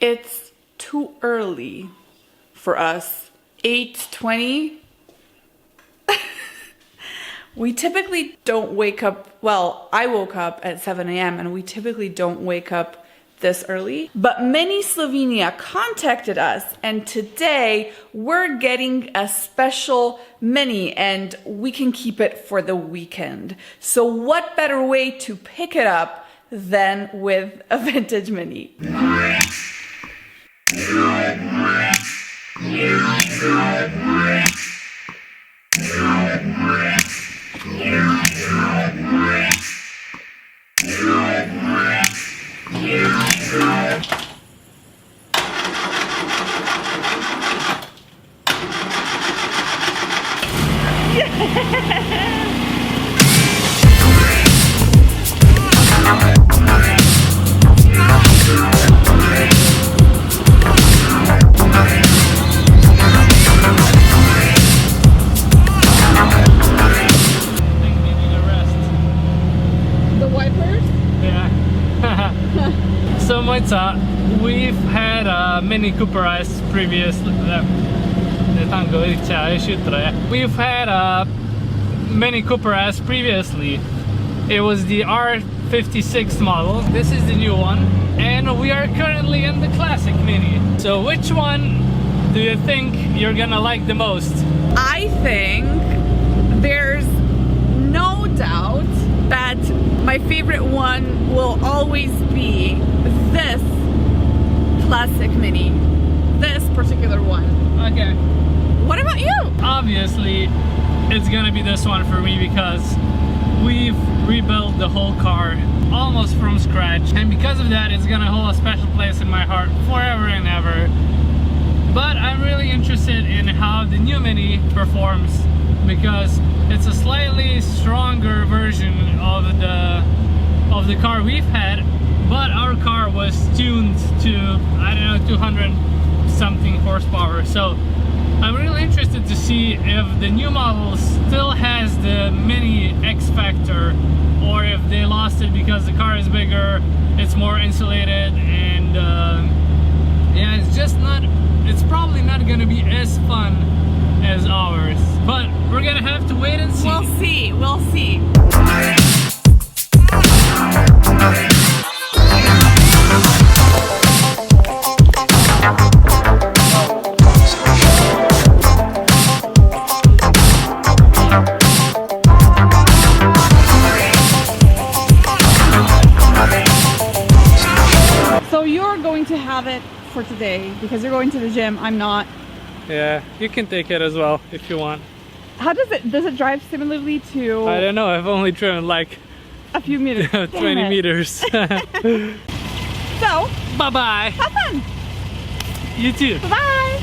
It's too early for us. 8:20. We typically don't wake up, well, I woke up at 7 a.m. and we typically don't wake up this early. But Mini Slovenia contacted us and today we're getting a special Mini and we can keep it for the weekend. So what better way to pick it up than with a vintage Mini? So Mojca, we've had a Mini Cooper S previously. We've had a Mini Cooper S previously. It was the R56 model. This is the new one, and we are currently in the classic Mini. So which one do you think you're gonna like the most? I think there's no doubt that my favorite one will always be this classic Mini. This particular one. Okay. What about you? Obviously, it's gonna be this one for me because we've rebuilt the whole car almost from scratch, and because of that it's gonna hold a special place in my heart forever and ever. But I'm really interested in how the new Mini performs because it's a slightly stronger version of the car we've had, but our car was tuned to, I don't know, 200 something horsepower. So I'm really interested to see if the new model still has the Mini X factor, or if they lost it because the car is bigger, it's more insulated, and yeah, it's probably not gonna be as fun as ours, but we're gonna have to wait and see. We'll see. So you're going to have it for today because you're going to the gym. I'm not. Yeah, you can take it as well if you want. How does it drive similarly to? I don't know, I've only driven like a few meters. 20 meters. So, bye-bye. Have fun. You too. Bye.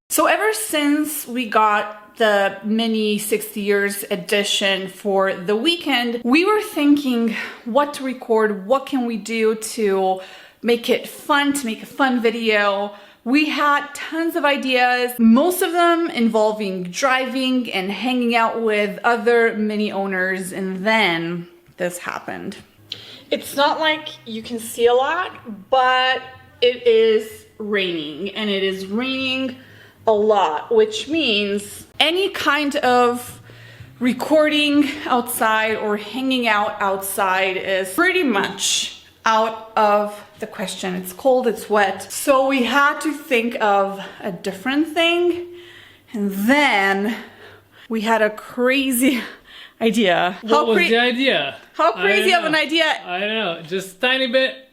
So ever since we got the Mini 60 years edition for the weekend, we were thinking what to record, what can we do to make it fun, to make a fun video. We had tons of ideas, most of them involving driving and hanging out with other Mini owners, and then this happened. It's not like you can see a lot, but it is raining, and it is raining a lot, which means any kind of recording outside or hanging out outside is pretty much out of the question. It's cold, it's wet. So we had to think of a different thing, and then we had a crazy idea. What was the idea? How crazy of an idea? I don't know, just a tiny bit.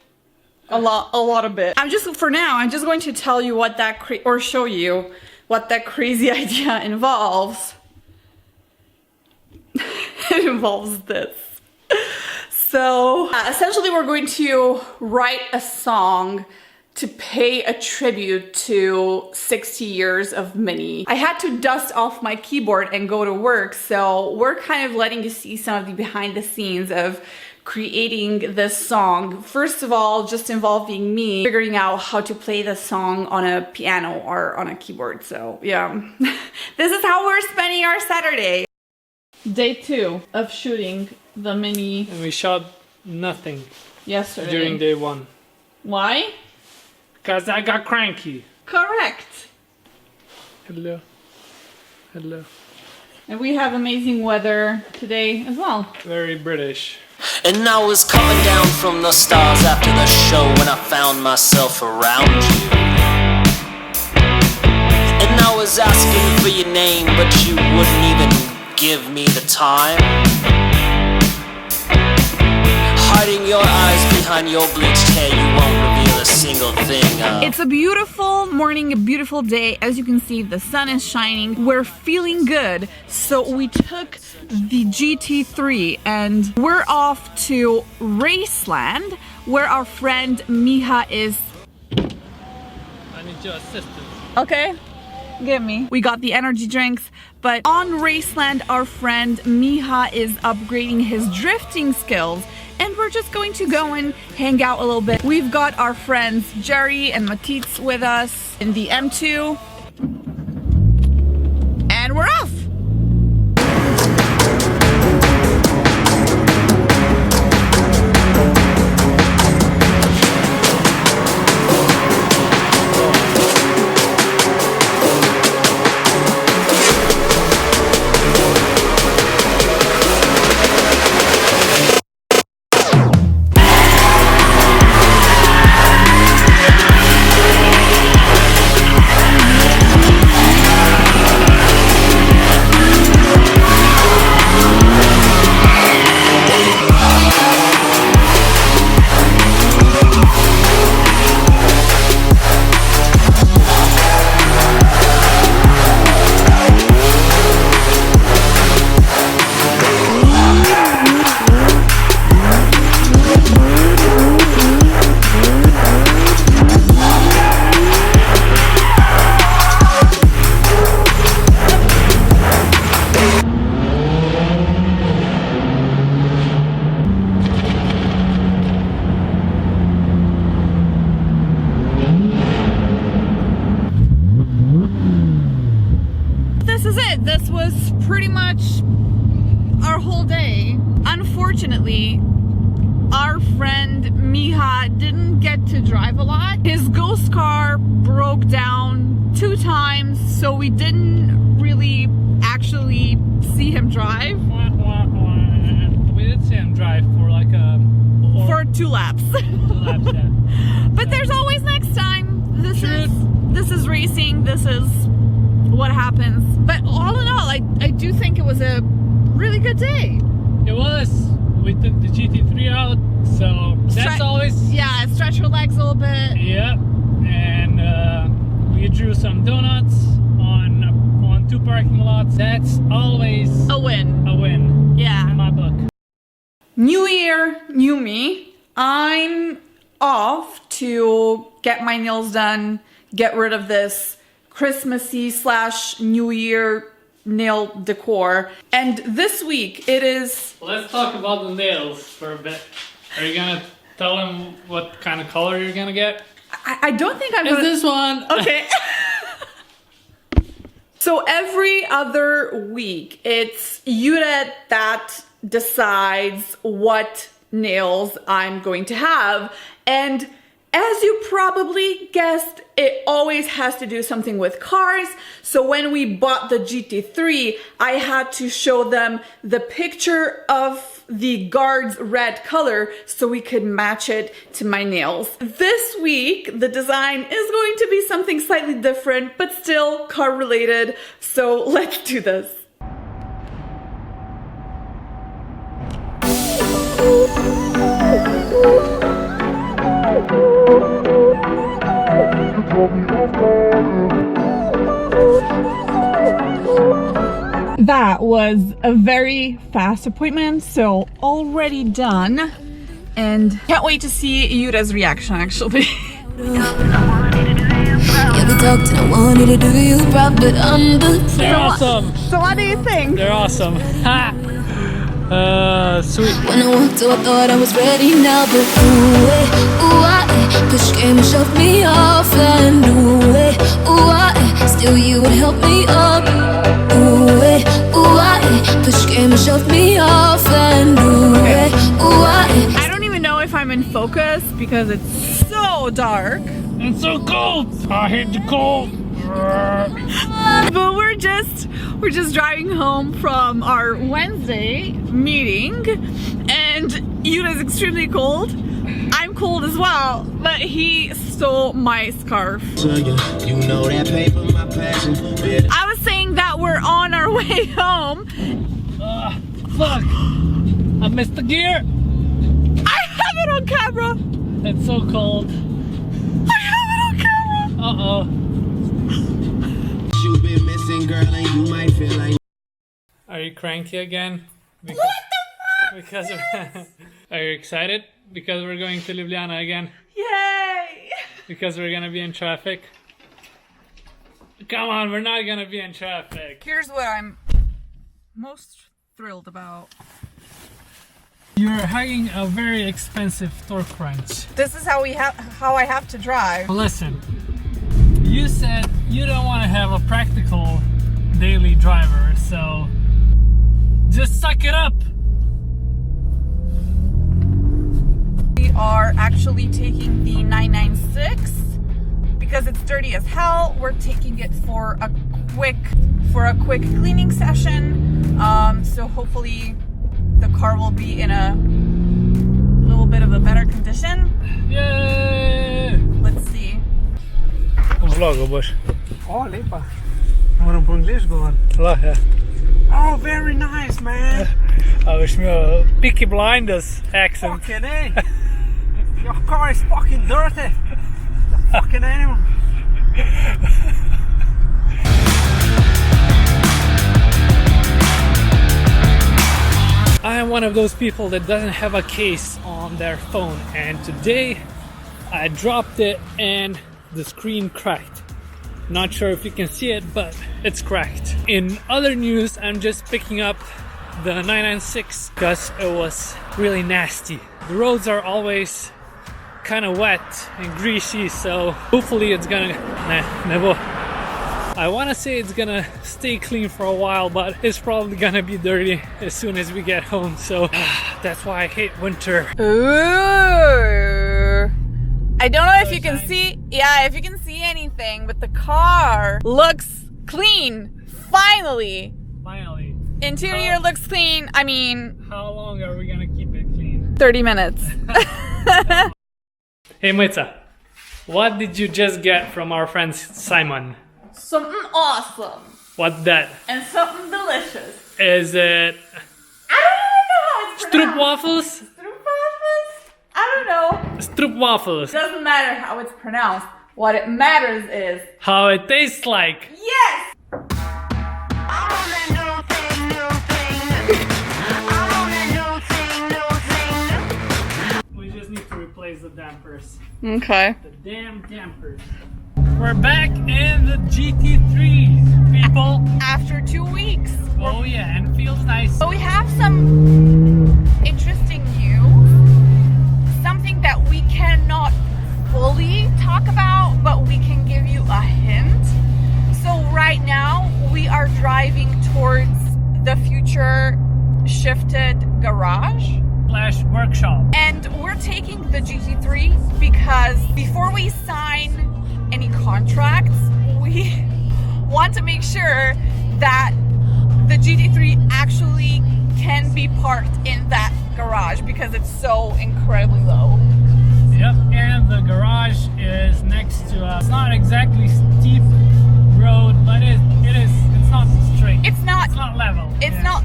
A lot of it. For now, I'm just going to tell you what that or show you what that crazy idea involves. It involves this. So essentially we're going to write a song to pay a tribute to 60 years of Mini. I had to dust off my keyboard and go to work, so we're kind of letting you see some of the behind the scenes of creating this song. First of all, just involving me figuring out how to play the song on a piano or on a keyboard. So yeah, this is how we're spending our Saturday. Day 2 of shooting the Mini. And we shot nothing yesterday. during day 1. Why? Because I got cranky. Correct. Hello. Hello. And we have amazing weather today as well. Very British. And I was coming down from the stars after the show when I found myself around you. And I was asking for your name, but you wouldn't even give me the time. Hiding your eyes behind your bleached hair, you won't reveal a single thing. It's a beautiful morning, a beautiful day. As you can see, the sun is shining. We're feeling good. So we took the GT3 and we're off to Raceland, where our friend Miha is. I need your assistance. Okay, give me. We got the energy drinks, but on Raceland, our friend Miha is upgrading his drifting skills. And we're just going to go and hang out a little bit. We've got our friends Jerry and Matitz with us in the M2. And we're off! This was pretty much our whole day. Unfortunately, our friend Miha didn't get to drive a lot. His ghost car broke down 2 times, so we didn't really actually see him drive. We did see him drive for like for 2 laps. 2 laps, yeah. But there's always next time. This is racing. This is what happens. But all in all, I do think it was a really good day. It was. We took the GT3 out, so that's always... Yeah, stretch your legs a little bit. Yeah, and we drew some donuts on 2 parking lots. That's always a win. A win. Yeah. In my book. New year, new me. I'm off to get my nails done, get rid of this Christmassy / New Year nail decor. And this week it is... Let's talk about the nails for a bit. Are you gonna tell them what kind of color you're gonna get? I don't think I'm gonna... It's this one! Okay. So every other week it's Yuret that decides what nails I'm going to have. And as you probably guessed, it always has to do something with cars. So when we bought the GT3, I had to show them the picture of the guard's red color so we could match it to my nails. This week, the design is going to be something slightly different, but still car related. So let's do this. That was a very fast appointment, so already done, and can't wait to see Yura's reaction actually. You talked and I wanted to do you proud, but under. They're awesome. So what do you think? They're awesome. Ha! Sweet. When I walked to, I thought I was ready now, but push came and shoved me off, and still you would help me up. Push came and shoved me off, and I don't I'm in focus because it's so dark. It's so cold. I hate the cold. But we're just driving home from our Wednesday meeting, and Yuta is extremely cold. I'm cold as well, but he stole my scarf. You know that paper, my passion. I was saying that we're on our way home. Fuck! I missed the gear. I have it on camera. It's so cold. I have it on camera. Uh-oh. You been missing, girl, and you might feel like. Are you cranky again? What the fuck? Because of, are you excited? Because we're going to Ljubljana again? Yay! Because we're gonna be in traffic? Come on, we're not gonna be in traffic. Here's what I'm most thrilled about. You're hugging a very expensive torque wrench. This is how I have to drive. Listen, you said you don't want to have a practical daily driver, so just suck it up. We are actually taking the 996 because it's dirty as hell. We're taking it for a quick cleaning session. So hopefully the car will be in a little bit of a better condition. Yay! Let's see. Vlogo boš. O, lepa. Moram po angliško govoriti. Lahko, ja. Oh, very nice, man. A boš imel Peaky Blinders accent. Fucking A. Your car is fucking dirty. The fucking animal. I am one of those people that doesn't have a case on their phone, and today I dropped it and the screen cracked. Not sure if you can see it, but it's cracked. In other news, I'm just picking up the 996 because it was really nasty. The roads are always kind of wet and greasy, so hopefully it's gonna... never. I want to say it's gonna stay clean for a while, but it's probably gonna be dirty as soon as we get home, so that's why I hate winter. Ooh. I don't know if you can see, if you can see anything, but the car looks clean. Finally. Finally. Interior looks clean. I mean, How long are we gonna keep it clean? 30 minutes. Hey Maitza, what did you just get from our friend Simon? Something awesome. What's that? And something delicious. Is it I don't even know how it's stroop pronounced. waffles? Stroopwafels? I don't know. Stroop waffles. Doesn't matter how it's pronounced. What it matters is, How it tastes like. yes! We just need to replace the dampers. Okay. The damn dampers. We're back in the GT3, people. After 2 weeks. Oh yeah, and feels nice. So we have some interesting news. Something that we cannot fully talk about, but we can give you a hint. So right now we are driving towards the future shifted garage. Slash workshop. And we're taking the GT3 because before we sign any contracts, we want to make sure that the GT3 actually can be parked in that garage because it's so incredibly low. Yep, and the garage is next to us. It's not exactly steep road, but it's not straight. It's not level. it's not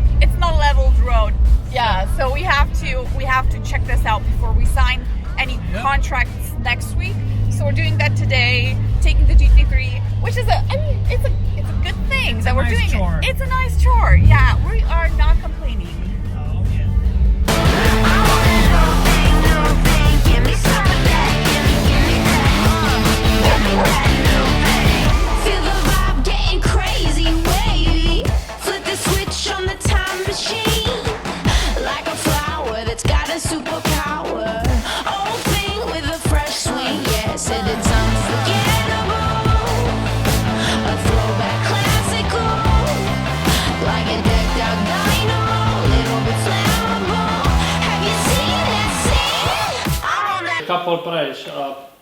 a leveled road. Yeah, so we have to check this out before we sign any contracts next week. So we're doing that today, taking the GT3, which is it's a good thing that we're nice doing chore. it. It's a nice chore. Yeah, we are not complaining. Oh yeah. Feel the vibe getting crazy, wavy. Flip the switch on the time machine. Like a flower that's got a superpower. Old thing with a fresh swing, yeah, said it's unforgettable. A throwback classical. Like a decked out dynamo. kaj pol praviš,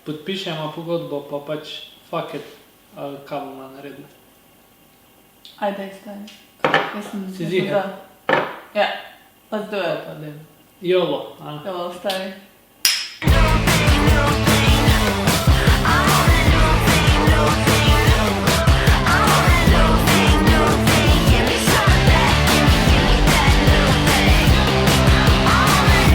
podpišemo pogodbo, pa pač fuck it, kaj bomo naredili. Ajde, staj. Si ziher? Yeah, let's do it. Pa dajmo. YOLO, a? YOLO, staj. No pain, no gain.